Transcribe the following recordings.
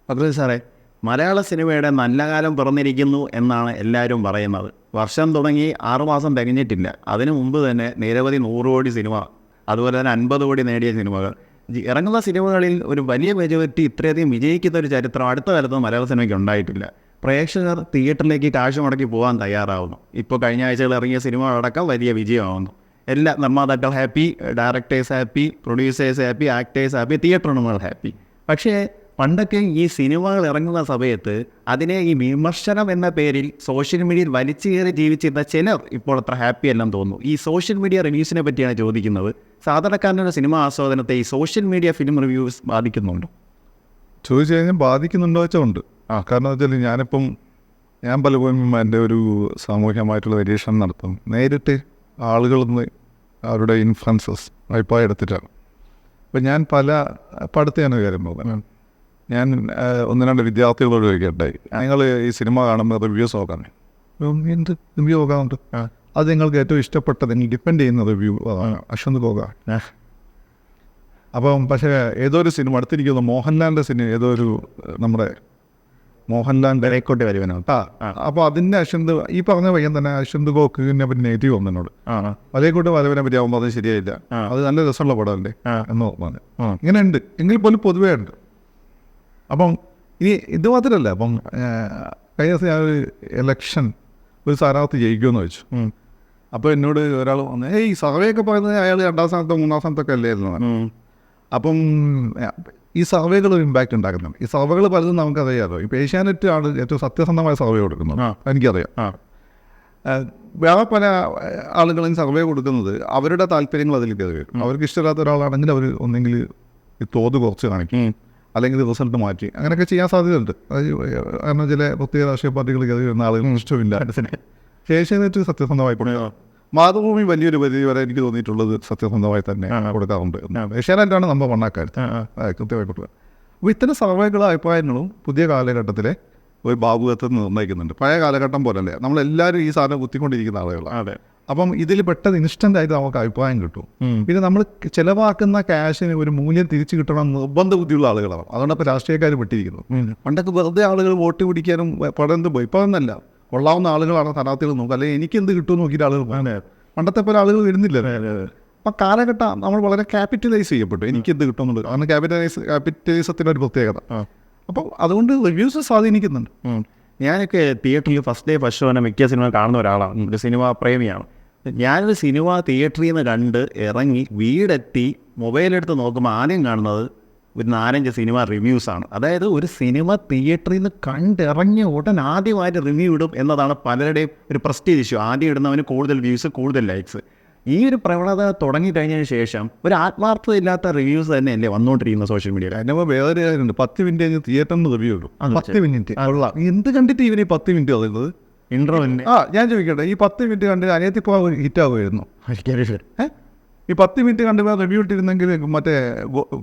അതെ സാറേ, മലയാള സിനിമയുടെ നല്ല കാലം പിറന്നിരിക്കുന്നു എന്നാണ് എല്ലാവരും പറയുന്നത്. വർഷം തുടങ്ങി 6 മാസം തികഞ്ഞിട്ടില്ല. അതിനു മുമ്പ് തന്നെ നിരവധി 100 കോടി സിനിമ, അതുപോലെ തന്നെ 50 കോടി നേടിയ സിനിമകൾ, ഇറങ്ങുന്ന സിനിമകളിൽ ഒരു വലിയ മെജോറിറ്റി ഇത്രയധികം വിജയിക്കുന്ന ഒരു ചരിത്രം അടുത്ത കാലത്ത് മലയാള സിനിമയ്ക്ക് ഉണ്ടായിട്ടില്ല. പ്രേക്ഷകർ തിയേറ്ററിലേക്ക് കാശ് മുടക്കി പോകാൻ തയ്യാറാവുന്നു. ഇപ്പോൾ കഴിഞ്ഞ ആഴ്ചകൾ ഇറങ്ങിയ സിനിമകളടക്കം വലിയ വിജയമാവുന്നു. എല്ലാ നിർമ്മാതാക്കൾ happy, directors happy, producers happy, actors happy, theatre ഉടമകൾ ഹാപ്പി. പക്ഷേ പണ്ടൊക്കെ ഈ സിനിമകൾ ഇറങ്ങുന്ന സമയത്ത് അതിനെ ഈ വിമർശനം എന്ന പേരിൽ സോഷ്യൽ മീഡിയയിൽ വലിച്ചു കയറി ജീവിച്ചിരുന്ന ചിലർ ഇപ്പോൾ അത്ര ഹാപ്പി അല്ലെന്ന് തോന്നുന്നു. ഈ സോഷ്യൽ മീഡിയ റിവ്യൂസിനെ പറ്റിയാണ് ചോദിക്കുന്നത്. സാധാരണക്കാരൻ്റെ സിനിമ ആസ്വാദനത്തെ ഈ സോഷ്യൽ മീഡിയ ഫിലിം റിവ്യൂസ് ബാധിക്കുന്നുണ്ടോ? ചോദിച്ചു കഴിഞ്ഞാൽ ബാധിക്കുന്നുണ്ടോ വെച്ചാൽ ഉണ്ട്. കാരണം വെച്ചാൽ ഞാൻ പലപ്പോഴും എൻ്റെ ഒരു സാമൂഹികമായിട്ടുള്ള നിരീക്ഷണം നടത്തും. നേരിട്ട് ആളുകളിൽ നിന്ന് അവരുടെ ഇൻഫ്ലുവൻസസ് അഭിപ്രായം എടുത്തിട്ടാണ്. അപ്പം ഞാൻ അടുത്താണ് കാര്യം പോകുന്നത്. ഞാൻ 1-2 വിദ്യാർത്ഥികളോട് ചോദിക്കട്ടെ, നിങ്ങൾ ഈ സിനിമ കാണുമ്പോൾ റിവ്യൂസ് നോക്കാമേ? എന്ത് റിവ്യൂ നോക്കാറുണ്ട്? അത് നിങ്ങൾക്ക് ഏറ്റവും ഇഷ്ടപ്പെട്ടത് നിങ്ങൾ ഡിപ്പെൻഡ് ചെയ്യുന്ന റിവ്യൂ അശ്വന്ത് പോകാം. അപ്പം പക്ഷേ ഏതോ ഒരു സിനിമ അടുത്തിരിക്കുന്ന മോഹൻലാലിൻ്റെ സിനിമ, ഏതോ ഒരു നമ്മുടെ മോഹൻലാലിൻ്റെ രേക്കോട്ടെ വരുവാനോ? അപ്പോൾ അതിൻ്റെ അശ്വന്ത് ഈ പറഞ്ഞ പയ്യൻ തന്നെ അശ്വന്ത് ഗോക്കിനെ പറ്റി നെഗറ്റീവ് വന്നതിനോട് വലയക്കോട്ട് വരവിനെ പറ്റി ആകുമ്പോൾ അത് ശരിയായില്ല, അത് നല്ല രസമുള്ള പടമല്ലേ എന്ന് പറഞ്ഞു. ഇങ്ങനെ ഉണ്ട്, എങ്കിൽ പോലും പൊതുവേ ഉണ്ട്. അപ്പം ഇനി ഇത് മാത്രമല്ല, അപ്പം കഴിഞ്ഞ ദിവസം ഞാൻ ഒരു സ്ഥാനാർത്ഥി ജയിക്കുമെന്ന് വെച്ചു. അപ്പോൾ എന്നോട് ഒരാൾ വന്ന്, ഈ സർവേ ഒക്കെ പറയുന്നത് അയാൾ 2ാം സ്ഥാനത്തോ 3ാം സ്ഥാനത്തൊക്കെ അല്ലായിരുന്നു. അപ്പം ഈ സർവേകൾ ഒരു ഇമ്പാക്റ്റ് ഉണ്ടാക്കുന്നുണ്ട്. ഈ സർവേകൾ പലതും നമുക്കറിയാമല്ലോ. ഇപ്പോൾ ഏഷ്യാനെറ്റ് ആണ് ഏറ്റവും സത്യസന്ധമായ സർവേ കൊടുക്കുന്നത്, എനിക്കറിയാം. വേറെ പല ആളുകളും സർവേ കൊടുക്കുന്നത് അവരുടെ താല്പര്യങ്ങൾ അതിൽ കയറി വരും. അവർക്ക് ഇഷ്ടമില്ലാത്ത ഒരാളാണെങ്കിൽ അവർ ഒന്നെങ്കിൽ ഈ തോത് കുറച്ച് കാണിക്കും, അല്ലെങ്കിൽ റിസൾട്ട് മാറ്റി, അങ്ങനെയൊക്കെ ചെയ്യാൻ സാധ്യതയുണ്ട്. കാരണം ചില പ്രത്യേക രാഷ്ട്രീയ പാർട്ടികൾ കയറി വരുന്ന ആളുകൾ ഇഷ്ടമില്ല. ഏഷ്യാനെറ്റ് സത്യസന്ധമായി കൊടുക്കുക. മാതൃഭൂമി വലിയൊരു പരിധി വരെ എനിക്ക് തോന്നിയിട്ടുള്ളത് സത്യസന്ധമായി തന്നെ കൊടുക്കാറുണ്ട്. ഏഷ്യാനെറ്റാണ് നമ്മൾ മണ്ണാക്കാരുത് കൃത്യമായി കൊടുക്കുക. അപ്പോൾ ഇത്തരം സർവേകളും അഭിപ്രായങ്ങളും പുതിയ കാലഘട്ടത്തിലെ ഒരു ബാബുത്വം നിർണ്ണയിക്കുന്നുണ്ട്. പഴയ കാലഘട്ടം പോലല്ലേ, നമ്മളെല്ലാവരും ഈ സാധനം കുത്തിക്കൊണ്ടിരിക്കുന്ന ആളുകളാണ്. അപ്പം ഇതിൽ പെട്ടെന്ന് ഇൻസ്റ്റൻ്റ് ആയിട്ട് നമുക്ക് അഭിപ്രായം കിട്ടും. പിന്നെ നമ്മൾ ചിലവാക്കുന്ന ക്യാഷിന് ഒരു മൂല്യം തിരിച്ചു കിട്ടണം നിർബന്ധ ബുദ്ധിയുള്ള ആളുകളാണ്. അതുകൊണ്ട് ഇപ്പോൾ രാഷ്ട്രീയക്കാർ പെട്ടിരിക്കുന്നു. പണ്ടൊക്കെ വെറുതെ ആളുകൾ വോട്ട് പിടിക്കാനും പടർന്ന് പോയി. ഇപ്പോൾ ഒന്നല്ല, കൊള്ളാവുന്ന ആളുകളാണ് സ്ഥാനാർത്ഥികൾ നോക്കുക, അല്ലെങ്കിൽ എനിക്ക് എന്ത് കിട്ടുമെന്ന് നോക്കിയിട്ട് ആളുകൾ പോകാൻ. പണ്ടത്തെ പോലെ ആളുകൾ വരുന്നില്ല. അപ്പം കാലഘട്ടം നമ്മൾ വളരെ ക്യാപിറ്റലൈസ് ചെയ്യപ്പെട്ടു, എനിക്ക് എന്ത് കിട്ടുമെന്നുള്ളത്. കാരണം ക്യാപിറ്റലിസത്തിൻ്റെ ഒരു പ്രത്യേകത. അപ്പം അതുകൊണ്ട് റിവ്യൂസ് സ്വാധീനിക്കുന്നുണ്ട്. ഞാനൊക്കെ തിയേറ്ററിൽ ഫസ്റ്റ് ഡേ ഫസ്റ്റ് ഷോനെ മിക്ക സിനിമ കാണുന്ന ഒരാളാണ്, ഒരു സിനിമ പ്രേമിയാണ്. ഞാനൊരു സിനിമ തിയേറ്ററിൽ നിന്ന് കണ്ട് ഇറങ്ങി വീടെത്തി മൊബൈലെടുത്ത് നോക്കുമ്പോൾ ആദ്യം കാണുന്നത് ഒരു 4-5 സിനിമ റിവ്യൂസാണ്. അതായത് ഒരു സിനിമ തിയേറ്ററിൽ നിന്ന് കണ്ടിറങ്ങിയ ഉടൻ ആദ്യമായിട്ട് റിവ്യൂ ഇടും എന്നതാണ് പലരുടെയും ഒരു പ്രസ്റ്റീജ് ഇഷ്യൂ. ആദ്യം ഇടുന്നവന് കൂടുതൽ വ്യൂസ്, കൂടുതൽ ലൈക്സ്. ഈ ഒരു പ്രവണത തുടങ്ങിക്കഴിഞ്ഞതിന് ശേഷം ഒരു ആത്മാർത്ഥതയില്ലാത്ത റിവ്യൂസ് തന്നെയല്ലേ വന്നുകൊണ്ടിരിക്കുന്ന സോഷ്യൽ മീഡിയയിൽ. അതിൻ്റെ വേറെ കാര്യമുണ്ട്. 10 മിനിറ്റ് കഴിഞ്ഞ് തിയേറ്ററിന് റിവ്യൂ ഇടും. 10 മിനിറ്റ് എന്ത് കണ്ടിട്ട് ഇവന് 10 മിനിറ്റ് പറയുന്നത് ഇൻട്രോവിന്? ഞാൻ ചോദിക്കട്ടെ, ഈ 10 മിനിറ്റ് കണ്ട് അനിയത്തിപ്പോൾ ഹിറ്റാകുമായിരുന്നു? ഈ 10 മിനിറ്റ് കണ്ട് റിവ്യൂ ഇട്ടിരുന്നെങ്കിൽ മറ്റേ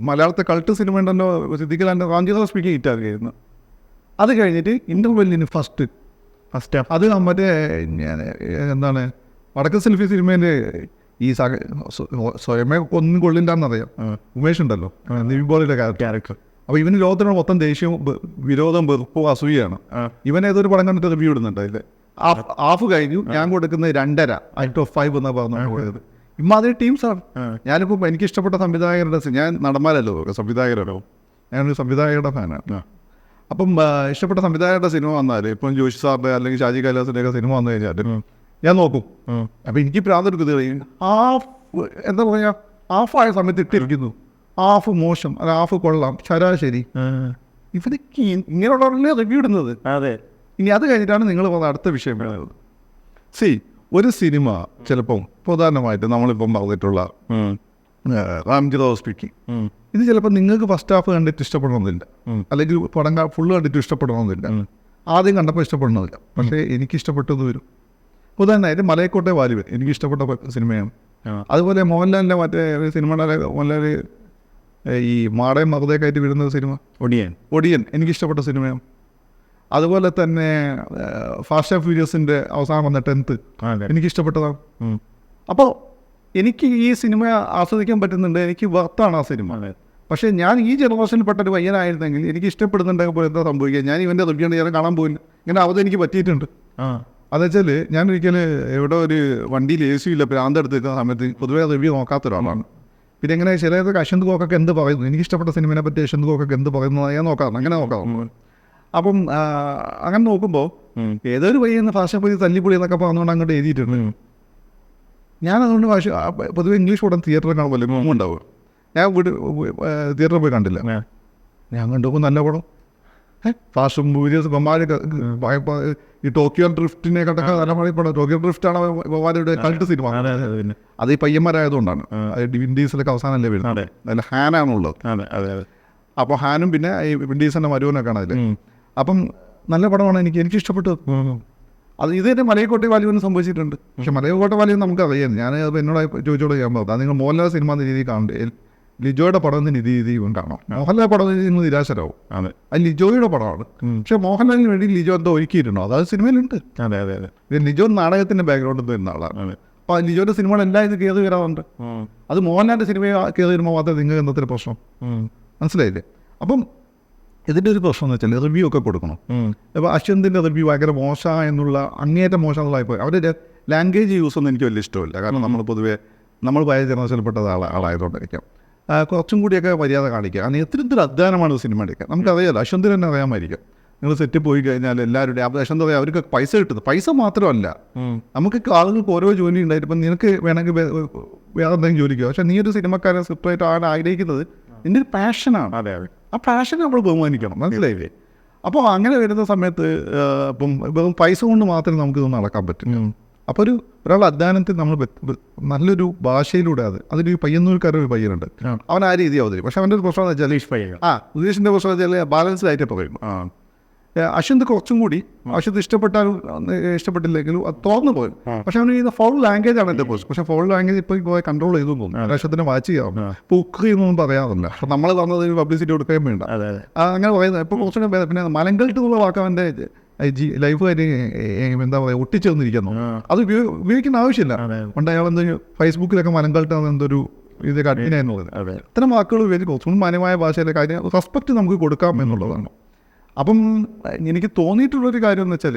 മലയാളത്തെ കൾട്ട് സിനിമ ഉണ്ടല്ലോ, സിദ്ദിഖിലാൻ്റെ റാഞ്ചിറ സ്പീക്കിംഗ് ഹിറ്റാകുമായിരുന്നു. അത് കഴിഞ്ഞിട്ട് ഇൻ്റർവെല്ലിന് ഫസ്റ്റ് അത് മറ്റേ എന്താണ് വടക്കൻ സെൽഫി സിനിമേൻ്റെ ഈ സ്വയമേ ഒന്നും കൊള്ളില്ലാന്നറിയാം, ഉമേഷ് ഉണ്ടല്ലോ, നിവിൻ ക്യാരക്ടർ. അപ്പോൾ ഇവന് ലോകത്തിനോട് മൊത്തം ദേഷ്യവും വിരോധം വെറുപ്പും അസൂയാണ്. ഇവൻ ഏതൊരു പടം കണ്ടിട്ട് റിവ്യൂ ഇടുന്നുണ്ട്. അതിൽ ഹാഫ് കഴിഞ്ഞു, ഞാൻ കൊടുക്കുന്നത് 2.5 ഔട്ട് ഓഫ് 5 എന്നാണ് പറഞ്ഞു പോയത്. ഇമ്മാതിരി ടീംസാണ്. ഞാനിപ്പോൾ എനിക്ക് ഇഷ്ടപ്പെട്ട സംവിധായകരുടെ, ഞാൻ നടന്മാരല്ലോ സംവിധായകരല്ലോ, ഞാനൊരു സംവിധായകരുടെ ഫാനാണ്. അപ്പം ഇഷ്ടപ്പെട്ട സംവിധായകരുടെ സിനിമ വന്നാൽ, ഇപ്പം ജോഷി സാറിൻ്റെ അല്ലെങ്കിൽ ഷാജി കൈലാസിൻ്റെയൊക്കെ സിനിമ വന്നു കഴിഞ്ഞാൽ ഞാൻ നോക്കും. അപ്പം എനിക്ക് പ്രാന്തെടുക്കുന്നത് എന്താ പറയുക, ഹാഫായ സമയത്ത് ഇട്ടിരിക്കുന്നു, ഹാഫ് മോശം, അത് ഹാഫ് കൊള്ളാം, ശരാശരി. ഇവർക്ക് ഇങ്ങനെയുള്ളവരല്ലേ റിവ്യൂ ഇടുന്നത്. അതെ. ഇനി അത് കഴിഞ്ഞിട്ടാണ് നിങ്ങൾ പറഞ്ഞ അടുത്ത വിഷയം പറയുന്നത്. ഒരു സിനിമ ചിലപ്പം പ്രധാനമായിട്ട് നമ്മളിപ്പം പറഞ്ഞിട്ടുള്ള റാംജിറോ സ്പീക്കിംഗ്, ഇത് ചിലപ്പോൾ നിങ്ങൾക്ക് ഫസ്റ്റ് ഹാഫ് കണ്ടിട്ട് ഇഷ്ടപ്പെടണമെന്നില്ല, അല്ലെങ്കിൽ പടം ഫുള്ള് കണ്ടിട്ട് ഇഷ്ടപ്പെടണമെന്നില്ല. ആദ്യം കണ്ടപ്പോൾ ഇഷ്ടപ്പെടണമെന്നില്ല, പക്ഷേ എനിക്കിഷ്ടപ്പെട്ടത് വരും. ഉദാഹരണമായിട്ട് മലയക്കോട്ടെ വാലിബൻ എനിക്കിഷ്ടപ്പെട്ട സിനിമയാണ്. അതുപോലെ മോഹൻലാലിൻ്റെ മറ്റേ സിനിമയുടെ മോഹൻലാൽ ഈ മാടയും മറുതയൊക്കെ ആയിട്ട് വരുന്ന സിനിമ ഒടിയൻ എനിക്കിഷ്ടപ്പെട്ട സിനിമയാണ്. അതുപോലെ തന്നെ ഫാസ്റ്റ് ആൻഡ് ഫ്യൂരിയസിൻ്റെ അവസാനം വന്ന 10th എനിക്കിഷ്ടപ്പെട്ടതാണ്. അപ്പോൾ എനിക്ക് ഈ സിനിമ ആസ്വദിക്കാൻ പറ്റുന്നുണ്ട്, എനിക്ക് വർത്താണ് ആ സിനിമ. പക്ഷേ ഞാൻ ഈ ജനറേഷനിൽപ്പെട്ട ഒരു പയ്യനായിരുന്നെങ്കിൽ എനിക്ക് ഇഷ്ടപ്പെടുന്നുണ്ടെങ്കിൽ പോലും എന്താ സംഭവിക്കുക, ഞാൻ ഇവൻ്റെ റിവ്യൂ ഞാൻ കാണാൻ പോയില്ല. ഇങ്ങനെ അവധി എനിക്ക് പറ്റിയിട്ടുണ്ട്. അതെച്ചാൽ ഞാൻ ഒരിക്കൽ എവിടെ ഒരു വണ്ടിയിൽ എ സി ഇല്ല ഭ്രാന്തെടുത്ത് നിൽക്കുന്ന സമയത്ത് പൊതുവേ റിവ്യൂ നോക്കാത്ത ഒരാളാണ്. പിന്നെ ഇങ്ങനെ ചിലതൊക്കെ അശ്വന്ത് ഗോക്കൊക്കെ എന്ത് പറയുന്നു, എനിക്ക് ഇഷ്ടപ്പെട്ട സിനിമയെ പറ്റി അശ്വന്ത് ഗോക്കൊക്കെ എന്ത് പറയുന്നത് ഞാൻ നോക്കാറുണ്ട്, അങ്ങനെ നോക്കാറുണ്ട്. അപ്പം അങ്ങനെ നോക്കുമ്പോൾ ഏതൊരു പയ്യെന്ന് ഭാഷ പോയി തല്ലിപ്പൊളി എന്നൊക്കെ പറഞ്ഞുകൊണ്ട് അങ്ങോട്ട് എഴുതിയിട്ടുണ്ട്. ഞാനതുകൊണ്ട് പൊതുവെ ഇംഗ്ലീഷ് പടം തിയേറ്ററിൽ കാണുമ്പോൾ ഉണ്ടാവുക. ഞാൻ തിയേറ്ററിൽ പോയി കണ്ടില്ല. ഞാൻ കണ്ടുപോകും നല്ല പടം, ഫാഷും മൂവീസ് ബൊമ്മാരൊക്കെ ഈ ടോക്കിയോ ഡ്രിഫ്റ്റിനെക്കാട്ടൊക്കെ നല്ല പടം. ടോക്കിയോ ഡ്രിഫ്റ്റാണ് ബൊമ്മാരുടെ കൾട്ട് സിനിമ. അത് ഈ പയ്യന്മാരായതുകൊണ്ടാണ്. വിൻഡീസിലൊക്കെ അവസാനമല്ലേ വരുന്നത്, അതിൽ ഹാനാണുള്ളത്. അപ്പോൾ ഹാനും പിന്നെ ഈ വിൻഡീസിൻ്റെ മരുവനൊക്കെയാണ് അതിൽ. അപ്പം നല്ല പടമാണ്, എനിക്ക് ഇഷ്ടപ്പെട്ടു. അത് ഇത് തന്നെ മലയക്കോട്ടെ വാല്യൂവിന് സംഭവിച്ചിട്ടുണ്ട്. പക്ഷെ മലയക്കോട്ടെ വാല്യൂ നമുക്കറിയാം. ഞാൻ അത് എന്നോട് ചോദിച്ചോട് ചെയ്യാൻ പോകുന്നത്, അത് നിങ്ങൾ മോഹൻലാൽ സിനിമ എന്ന രീതിയിൽ കാണണ്ടേ, ലിജോയുടെ പടം എന്ന രീതിയും കാണാം. മോഹൻലാൽ പടം നിങ്ങൾ നിരാശരാവും. അത് ലിജോയുടെ പടമാണ്. പക്ഷെ മോഹൻലാലിന് വേണ്ടി ലിജോ എന്തോ ഒരുക്കിയിട്ടുണ്ടോ, അതായത് സിനിമയിലുണ്ട്. ലിജോ നാടകത്തിന്റെ ബാക്ക്ഗ്രൗണ്ടിൽ വരുന്ന ആളാണ്. അപ്പോൾ ലിജോയുടെ സിനിമകളെല്ലാം ഇത് കയറി വരാറുണ്ട്. അത് മോഹൻലാലിന്റെ സിനിമയെ കയറി വരുമ്പോൾ മാത്രമേ നിങ്ങൾക്ക് എന്നത്തെ പ്രശ്നം മനസ്സിലായില്ലേ. അപ്പം ഇതിൻ്റെ ഒരു പ്രശ്നം എന്ന് വെച്ചാൽ റിവ്യൂ ഒക്കെ കൊടുക്കണം. അപ്പോൾ അശ്വന്തിൻ്റെ റിവ്യൂ ഭയങ്കര മോശം എന്നുള്ള അങ്ങേറ്റം മോശമുള്ളതായിപ്പോയി. അവരുടെ ലാംഗ്വേജ് യൂസ് ഒന്നും എനിക്ക് വലിയ ഇഷ്ടമില്ല. കാരണം നമ്മൾ പഴയ ജനറേഷനിൽപ്പെട്ട ആളായതുകൊണ്ടായിരിക്കാം. കുറച്ചും കൂടിയൊക്കെ മര്യാദ കാണിക്കുക. കാരണം എത്ര അധ്വാനമാണ് സിനിമ എടുക്കുക. നമുക്കറിയാമല്ലോ, അശ്വന്തിന് തന്നെ അറിയാമായിരിക്കും. നിങ്ങൾ സെറ്റ് പോയി കഴിഞ്ഞാൽ എല്ലാവരുടെയും അശ്വന്ത് പറയാം, അവർക്ക് പൈസ കിട്ടുന്നത്. പൈസ മാത്രമല്ല, നമുക്ക് ആളുകൾക്ക് ഓരോ ജോലി ഉണ്ടായിട്ട് ഇപ്പം നിനക്ക് വേണമെങ്കിൽ വേറെ എന്തെങ്കിലും ജോലിക്കോ. പക്ഷേ നീ ഒരു സിനിമക്കാരൻ സ്ക്രിപ്റ്റായിട്ട് ആണ് ആഗ്രഹിക്കുന്നത്, നിൻ്റെ ഒരു പാഷനാണ്. ആ പാഷൻ നമ്മൾ ബഹുമാനിക്കണം, മനസ്സിലായില്ലേ. അപ്പോൾ അങ്ങനെ വരുന്ന സമയത്ത് ഇപ്പം വെറും പൈസ കൊണ്ട് മാത്രമേ നമുക്കിതൊന്നും നടക്കാൻ പറ്റും. അപ്പോൾ ഒരാളുടെ അധ്വാനത്തിൽ നമ്മൾ നല്ലൊരു ഭാഷയിലൂടെ അതിലൊരു പയ്യന്നൂർക്കാരൊരു പയ്യനുണ്ട്, അവൻ ആ രീതി അവതരിക്കും. പക്ഷെ അവൻ്റെ ഒരു പ്രശ്നം എന്ന് വെച്ചാൽ ഉദ്ദേശിൻ്റെ പ്രശ്നം എന്ന് വെച്ചാൽ ബാലൻസ്ഡ് ആയിട്ട് പറയും. അശ്വന്ത് കുറച്ചും കൂടി അശ്വന്ത് ഇഷ്ടപ്പെട്ടില്ലെങ്കിലും അത് തുറന്നു പോയി. പക്ഷെ അവന് ചെയ്യുന്ന ഫോൾ ലാംഗ്വേജ് ആണ് എൻ്റെ പോസ്റ്റ്. പക്ഷേ ഫോൾ ലാംഗ്വേജ് ഇപ്പോൾ പോയി കൺട്രോൾ ചെയ്തു തോന്നുന്നു. അശ്വത്തിനെ വാച്ച് ചെയ്യാറുണ്ട്. ഇപ്പോൾ ഉക്രി എന്നൊന്നും പറയാറില്ല. പക്ഷെ നമ്മൾ പറഞ്ഞത് പബ്ലിസിറ്റി കൊടുക്കുകയും വേണ്ട, അങ്ങനെ പറയുന്നത്. ഇപ്പോൾ കുറച്ചുകൂടെ പിന്നെ മലങ്കൾട്ട് എന്നുള്ള വാക്ക് അവൻ്റെ ലൈഫുമായിട്ട് എന്താ പറയുക ഒട്ടിച്ചു വന്നിരിക്കുന്നു. അത് ഉപയോഗിക്കേണ്ട ആവശ്യമില്ല. പണ്ട് അയാൾ എന്തെങ്കിലും ഫേസ്ബുക്കിലൊക്കെ മലങ്കൾട്ട് എന്തൊരു ഇത് കഠിനായിരുന്നുള്ളത്. ഇത്തരം വാക്കുകൾ ഉപയോഗിച്ച് കുറച്ചുകൂടി മാന്യമായ ഭാഷയിലെ കാര്യം റെസ്പെക്റ്റ് നമുക്ക് കൊടുക്കാം എന്നുള്ളതാണ്. അപ്പം എനിക്ക് തോന്നിയിട്ടുള്ളൊരു കാര്യം എന്ന് വെച്ചാൽ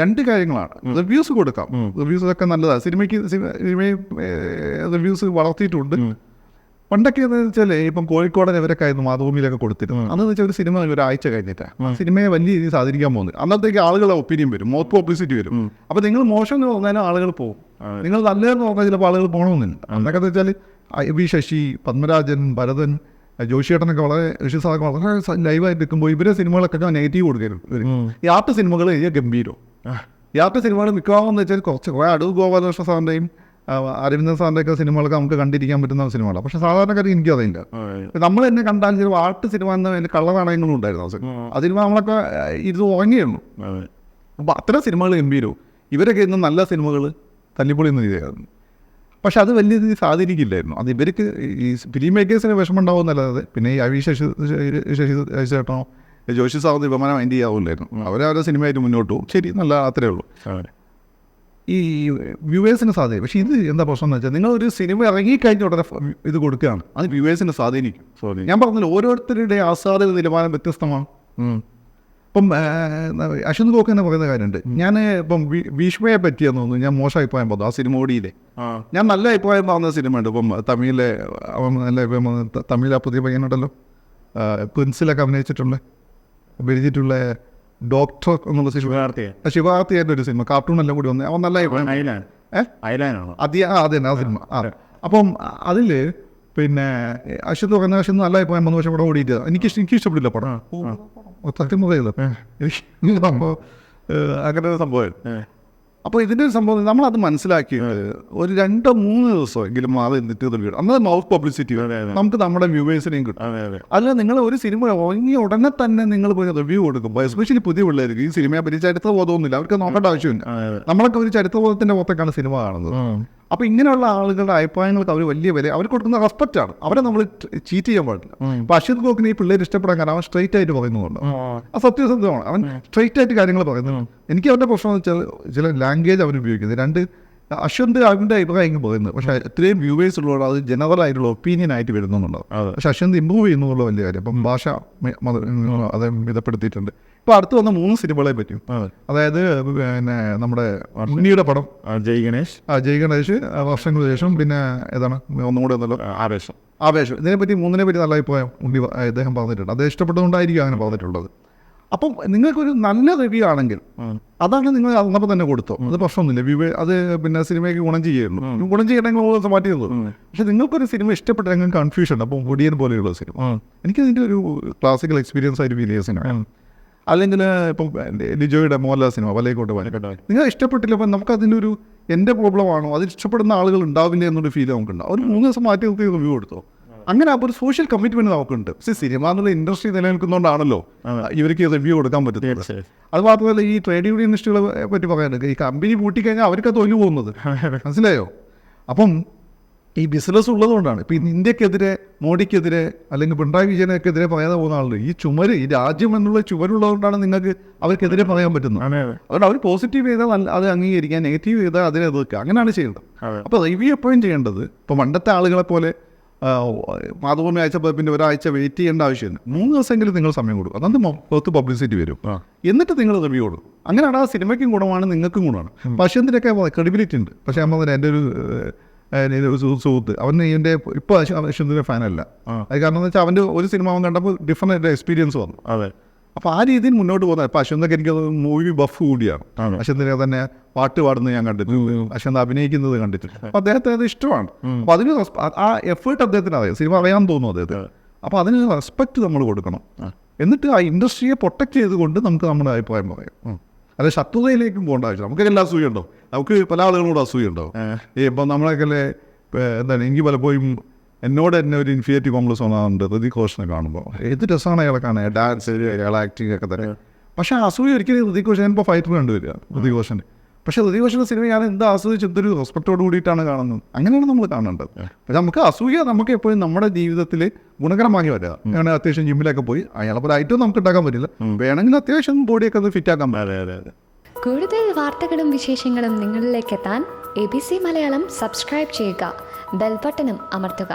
രണ്ട് കാര്യങ്ങളാണ്. റിവ്യൂസ് കൊടുക്കാം, റിവ്യൂസൊക്കെ നല്ലതാണ്. സിനിമയെ റിവ്യൂസ് വളർത്തിയിട്ടുണ്ട്. പണ്ടൊക്കെ എന്ന് വെച്ചാൽ ഇപ്പം കോഴിക്കോടൻ ഇവരൊക്കെ ആയിരുന്നു മാതൃഭൂമിയിലൊക്കെ കൊടുത്തിരുന്നു. അതെന്ന് വെച്ചാൽ ഒരു സിനിമ ഒരാഴ്ച കഴിഞ്ഞിട്ടാണ് സിനിമയെ വലിയ രീതിയിൽ സാധിക്കാൻ പോകുന്നത്. അന്നത്തേക്ക് ആളുകളുടെ ഒപ്പീനിയൻ വരും, മൗത്ത് പബ്ലിസിറ്റി വരും. അപ്പോൾ നിങ്ങൾ മോശം എന്ന് പറഞ്ഞാലും ആളുകൾ പോകും, നിങ്ങൾ നല്ലതെന്ന് പറഞ്ഞാൽ ചിലപ്പോൾ ആളുകൾ പോകണമെന്നില്ല. അന്നൊക്കെ എന്ന് വെച്ചാൽ വി ശശി, പത്മരാജൻ, ഭരതൻ, ജോഷിയേട്ടനൊക്കെ വളരെ ഋഷിസാറൊക്കെ വളരെ ലൈവായിട്ട് നിൽക്കുമ്പോൾ ഇവരെ സിനിമകളൊക്കെ നെഗറ്റീവ് കൊടുക്കരുത്. ഈ ആർട്ട് സിനിമകൾ ഗംഭീരം. ഈ ആർട്ട് സിനിമകൾ മിക്കവാറും എന്ന് വെച്ചാൽ കുറേ അടൂർ ഗോപാലകൃഷ്ണ സാറിൻ്റെയും അരവിന്ദൻ സാറിൻ്റെയൊക്കെ സിനിമകളൊക്കെ നമുക്ക് കണ്ടിരിക്കാൻ പറ്റുന്ന സിനിമകളാണ്. പക്ഷേ സാധാരണക്കാർക്ക് എനിക്കറിയില്ല. നമ്മൾ തന്നെ കണ്ടാൽ ചിലപ്പോൾ ആർട്ട് സിനിമ എന്ന അതിൻ്റെ കള്ളനാണയങ്ങളും ഉണ്ടായിരുന്നു. ആ സിനിമ നമ്മളൊക്കെ ഇത് ഉറങ്ങിയുള്ളൂ. അപ്പോൾ അത്തരം സിനിമകൾ ഗംഭീരവും. ഇവരൊക്കെ ഇന്ന് നല്ല സിനിമകൾ തല്ലിപ്പൊളി എന്ന രീതിയായിരുന്നു. പക്ഷെ അത് വലിയ രീതിയിൽ സ്വാധീനിക്കില്ലായിരുന്നു. അത് ഇവർക്ക് ഈ ഫിലിം മേക്കേഴ്സിന് വിഷമം ഉണ്ടാവുമെന്നല്ലാതെ പിന്നെ ഈ ശശി ചേട്ടനോ ജോഷി സാറിന് വിമാനം മൈൻഡ് ചെയ്യാവില്ലായിരുന്നു. അവരവരുടെ സിനിമയായിട്ട് മുന്നോട്ട് പോകും. ശരി, നല്ല അത്രേ ഉള്ളൂ. ഈ വ്യൂവേഴ്സിന് സ്വാധീനം. പക്ഷേ ഇത് എന്താ പ്രശ്നം എന്ന് വെച്ചാൽ നിങ്ങളൊരു സിനിമ ഇറങ്ങിക്കഴിഞ്ഞ ഉടനെ ഇത് കൊടുക്കുകയാണ്, അത് വ്യൂവേഴ്സിനെ സ്വാധീനിക്കും. ഞാൻ പറഞ്ഞില്ല, ഓരോരുത്തരുടെ ആസ്വാദക നിലവാരം വ്യത്യസ്തമാണ്. ഇപ്പം അശ്വന്ത് ഗോക്ക് തന്നെ പറയുന്ന കാര്യമുണ്ട്. ഞാൻ ഇപ്പം ഭീഷ്മയെ പറ്റിയെന്ന് തോന്നുന്നു ഞാൻ മോശം അഭിപ്രായം പറഞ്ഞു. ആ സിനിമ ഓടിയില്ലേ, ഞാൻ നല്ല അഭിപ്രായം പറഞ്ഞ സിനിമ ഉണ്ട്. ഇപ്പം തമിഴിലെ തമിഴിലെ പുതിയ പയ്യനുണ്ടല്ലോ, പ്രിൻസിലൊക്കെ അഭിനയിച്ചിട്ടുള്ള ബെരിച്ചിട്ടുള്ള ഡോക്ടർ എന്നുള്ള ശിവാർത്തിയായിട്ട് ഒരു സിനിമ, കാർട്ടൂൺ എല്ലാം കൂടി വന്ന് അവൻ നല്ല അഭിപ്രായം. അതെ ആ സിനിമ. അപ്പം അതിൽ പിന്നെ അശ്വന്ത് പറയുന്ന അശ്വന്ത് നല്ല അഭിപ്രായം വന്നു. പക്ഷെ ഇവിടെ ഓടിയിട്ട് എനിക്ക് ഇഷ്ടപ്പെട്ടില്ല പടം. സത്യം പറയില്ല, എനിക്ക് സംഭവം അങ്ങനെ ഒരു സംഭവം. അപ്പോൾ ഇതിൻ്റെ ഒരു സംഭവം നമ്മളത് മനസ്സിലാക്കിയിട്ട് ഒരു 2-3 ദിവസമെങ്കിലും മാറി നിന്നിട്ട് റിവ്യൂ. അന്നത് മൗത്ത് പബ്ലിസിറ്റി നമുക്ക് നമ്മുടെ വ്യൂവേഴ്സിനെയും കിട്ടും. അല്ല, നിങ്ങൾ ഒരു സിനിമ ഇറങ്ങിയ ഉടനെ തന്നെ നിങ്ങൾ പോയി റിവ്യൂ കൊടുക്കുമ്പോൾ എസ്പെഷ്യലി പുതിയ പിള്ളേർക്ക് ഈ സിനിമയെ പറ്റി ചരിത്രബോധമൊന്നുമില്ല, അവർക്ക് നോക്കേണ്ട ആവശ്യമില്ല. നമ്മളൊക്കെ ഒരു ചരിത്രബോധത്തിൻ്റെ പുറത്തേക്കാണ് സിനിമ കാണുന്നത്. അപ്പോൾ ഇങ്ങനെയുള്ള ആളുകളുടെ അഭിപ്രായങ്ങൾക്ക് അവർ വലിയ വില, അവർ കൊടുക്കുന്ന റെസ്പെക്റ്റാണ്. അവരെ നമ്മൾ ചീറ്റ് ചെയ്യാൻ പാടില്ല. അപ്പോൾ അശ്വന്ത് ഗോക്കിനെ ഈ പിള്ളേർ ഇഷ്ടപ്പെടാൻ കാരണം അവൻ സ്ട്രെയിറ്റ് ആയിട്ട് പറയുന്നുണ്ട്. ആ സത്യസന്ധമാണ്, അവൻ സ്ട്രെയിറ്റ് ആയിട്ട് കാര്യങ്ങൾ പറയുന്നത്. എനിക്ക് അവരുടെ പ്രശ്നം എന്ന് വെച്ചാൽ ചില ലാംഗ്വേജ് അവർ ഉപയോഗിക്കുന്നത്. അശ്വന്ത് അവൻ്റെ അഭിപ്രായം പറയുന്നത്, പക്ഷേ ഇത്രയും വ്യൂവേഴ്സ് ഉള്ളതുകൊണ്ട് അത് ജനറൽ ആയിട്ടുള്ള ഒപ്പീനിയൻ ആയിട്ട് വരുന്നുണ്ടാവും. പക്ഷെ അശ്വന്ത് ഇമ്പ്രൂവ് ചെയ്യുന്നു എന്നുള്ള വലിയ കാര്യം. അപ്പം ഭാഷ അത് മിതപ്പെടുത്തിയിട്ടുണ്ട്. ഇപ്പം അടുത്ത് വന്ന 3 സിനിമകളെ പറ്റും. അതായത് പിന്നെ നമ്മുടെ ഉണ്ണിയുടെ പടം ജയ് ഗണേഷ്, ജയ് ഗണേഷ്, വർഷങ്ങൾക്ക് ശേഷം, പിന്നെ ഏതാണ് ഒന്നും കൂടെ ഒന്നല്ലോ ആവേശം. ഇതിനെപ്പറ്റി 3 പറ്റി നല്ല അഭിപ്രായം ഉണ്ണി അദ്ദേഹം പറഞ്ഞിട്ടുണ്ട്. അദ്ദേഹം ഇഷ്ടപ്പെട്ടതുകൊണ്ടായിരിക്കും അങ്ങനെ പറഞ്ഞിട്ടുള്ളത്. അപ്പം നിങ്ങൾക്കൊരു നല്ല റിവ്യൂ ആണെങ്കിൽ അതാണ് നിങ്ങൾ അന്നപ്പോൾ തന്നെ കൊടുത്തോ, അത് പ്രശ്നമൊന്നുമില്ല. അത് പിന്നെ സിനിമയ്ക്ക് ഗുണം ചെയ്യുള്ളൂ. ഗുണം ചെയ്യണമെങ്കിൽ മാറ്റി തന്നു. പക്ഷെ നിങ്ങൾക്കൊരു സിനിമ ഇഷ്ടപ്പെട്ട നിങ്ങൾക്ക് കൺഫ്യൂഷൻ ഉണ്ട്. അപ്പം ഒടിയൻ പോലെയുള്ള സിനിമ എനിക്കതിൻ്റെ ഒരു ക്ലാസിക്കൽ എക്സ്പീരിയൻസ് ആയിട്ട് ഫീൽ ചെയ്യുന്ന സിനിമ. അല്ലെങ്കിൽ ഇപ്പം ലിജോയുടെ മോഹൻലാൽ സിനിമ വലയക്കോട്ട് നിങ്ങൾ ഇഷ്ടപ്പെട്ടില്ല. അപ്പം നമുക്കതിൻ്റെ ഒരു എൻ്റെ പ്രോബ്ലം ആണോ, അത് ഇഷ്ടപ്പെടുന്ന ആളുകൾ ഉണ്ടാവില്ല എന്നൊരു ഫീൽ നമുക്കുണ്ടാവും. ഒരു 3 ദിവസം മാറ്റി നിർത്തി റിവ്യൂ കൊടുത്തോ. അങ്ങനെ അപ്പോൾ ഒരു സോഷ്യൽ കമ്മിറ്റ്മെൻറ്റ് നമുക്കുണ്ട്. സിനിമ എന്നുള്ള ഇൻഡസ്ട്രി നിലനിൽക്കുന്നതുകൊണ്ടാണല്ലോ ഇവർക്ക് റിവ്യൂ കൊടുക്കാൻ പറ്റുന്നത്. അത് മാത്രമല്ല ഈ ട്രേഡ് യൂണിയനിസ്റ്റുകളെ പറ്റി പറയാനുണ്ട്. ഈ കമ്പനി പൂട്ടിക്കഴിഞ്ഞാൽ അവർക്ക് തൊഴിൽ പോകുന്നത് മനസ്സിലായോ. അപ്പം ഈ ബിസിനസ് ഉള്ളതുകൊണ്ടാണ് ഇപ്പം ഇന്ത്യക്കെതിരെ, മോഡിക്കെതിരെ, അല്ലെങ്കിൽ പിണറായി വിജയനെക്കെതിരെ പറയാതെ പോകുന്ന ആളുണ്ട്. ഈ രാജ്യം എന്നുള്ള ചുവരുള്ളതുകൊണ്ടാണ് നിങ്ങൾക്ക് അവർക്കെതിരെ പറയാൻ പറ്റുന്നത്. അതുകൊണ്ട് അവർ പോസിറ്റീവ് ചെയ്താൽ അത് അംഗീകരിക്കാൻ, നെഗറ്റീവ് ചെയ്താൽ അതിനെ എതിർക്കുക, അങ്ങനെയാണ് ചെയ്യുന്നത്. അപ്പോൾ റിവ്യൂ എപ്പോഴും ചെയ്യേണ്ടത് ഇപ്പോൾ പണ്ടത്തെ ആളുകളെ പോലെ മാതൃഭൂമി ആഴ്ച പിന്നെ ഒരാഴ്ച വെയിറ്റ് ചെയ്യേണ്ട ആവശ്യമില്ല. 3 ദിവസമെങ്കിലും നിങ്ങൾ സമയം കൊടുക്കും. അതായത് പുറത്ത് പബ്ലിസിറ്റി വരും. എന്നിട്ട് നിങ്ങൾ റിവ്യൂ കൊടുക്കും. അങ്ങനെയാണ് ആ സിനിമയ്ക്കും ഗുണമാണ്, നിങ്ങൾക്കും ഗുണമാണ്. പക്ഷേ എന്തിനൊക്കെ ക്രെഡിബിലിറ്റി ഉണ്ട്. പക്ഷേ നമ്മൾ എൻ്റെ ഒരു സുഹൃത്ത് അവൻ ഇതിൻ്റെ ഇപ്പോൾ അശ്വന്തിൻ്റെ ഫാനല്ല. അത് കാരണം എന്ന് വെച്ചാൽ അവൻ്റെ ഒരു സിനിമ അവൻ കണ്ടപ്പോൾ ഡിഫറെൻ്റ് എക്സ്പീരിയൻസ് വന്നു. അപ്പോൾ ആ രീതിയിൽ മുന്നോട്ട് പോകുന്നത്. ഇപ്പോൾ അശ്വന്തൊക്കെ എനിക്ക് മൂവി ബഫ് കൂടിയാണ്. അശ്വന്തിനെ തന്നെ പാട്ട് പാടുന്നത് ഞാൻ കണ്ടിട്ടുണ്ട്, അശ്വന്ത് അഭിനയിക്കുന്നത് കണ്ടിട്ടുണ്ട്. അപ്പോൾ അദ്ദേഹത്തിന് അത് ഇഷ്ടമാണ്. അപ്പോൾ അതിന് ആ എഫേർട്ട് അദ്ദേഹത്തിന് അറിയാം, സിനിമ അറിയാൻ തോന്നുന്നു അദ്ദേഹത്തിന്. അപ്പോൾ അതിന് റെസ്പെക്റ്റ് നമ്മൾ കൊടുക്കണം. എന്നിട്ട് ആ ഇൻഡസ്ട്രിയെ പ്രൊട്ടക്റ്റ് ചെയ്തുകൊണ്ട് നമുക്ക് നമ്മുടെ അഭിപ്രായം പറയാം. അല്ല ശത്രുതയിലേക്കും പോകേണ്ട ആവശ്യം. നമുക്കെല്ലാം അസൂയ ഉണ്ടാവും. നമുക്ക് പല ആളുകളോട് അസൂയ ഉണ്ടാവും. ഇപ്പം നമ്മളൊക്കെ എന്താണ്, എനിക്ക് പലപ്പോഴും എന്നോട് തന്നെ ഒരു ഇൻഫീരിയറിറ്റി കോംപ്ലക്സ് വന്നാറുണ്ട് ഋതിക് റോഷനെ കാണുമ്പോൾ. ഏത് രസമാണ് അയാളെ കാണുക, ഡാൻസ്, അയാളെ ആക്ടിങ് ഒക്കെ തന്നെ. പക്ഷേ അസൂയ ഒരിക്കലും ഋതിക് റോഷൻ ഇപ്പോൾ ഫൈറ്റർ കണ്ടുവരിക ഋതിക് റോഷന്. പക്ഷേ ഋതിക് റോഷൻ്റെ സിനിമ ഞാൻ എന്താ ആസ്വദിച്ച് എന്തൊരു റെസ്പെക്റ്റോട് കൂടിയിട്ടാണ് കാണുന്നത്. അങ്ങനെയാണ് നമ്മൾ കാണേണ്ടത്. പക്ഷേ നമുക്ക് അസൂയ നമുക്ക് എപ്പോഴും നമ്മുടെ ജീവിതത്തിൽ ഗുണകരമാക്കി വരിക. ഞാൻ അത്യാവശ്യം ജിമ്മിലൊക്കെ പോയി അയാളെ പോലെ ഐറ്റം നമുക്ക് ഉണ്ടാക്കാൻ പറ്റില്ല. വേണമെങ്കിൽ അത്യാവശ്യം ബോഡിയൊക്കെ അത് ഫിറ്റാക്കാൻ പറ്റും. കൂടുതൽ വാർത്തകളും വിശേഷങ്ങളും നിങ്ങളിലേക്ക് എത്താൻ ABC മലയാളം സബ്സ്ക്രൈബ് ചെയ്യുക, ബെൽ ബട്ടണും അമർത്തുക.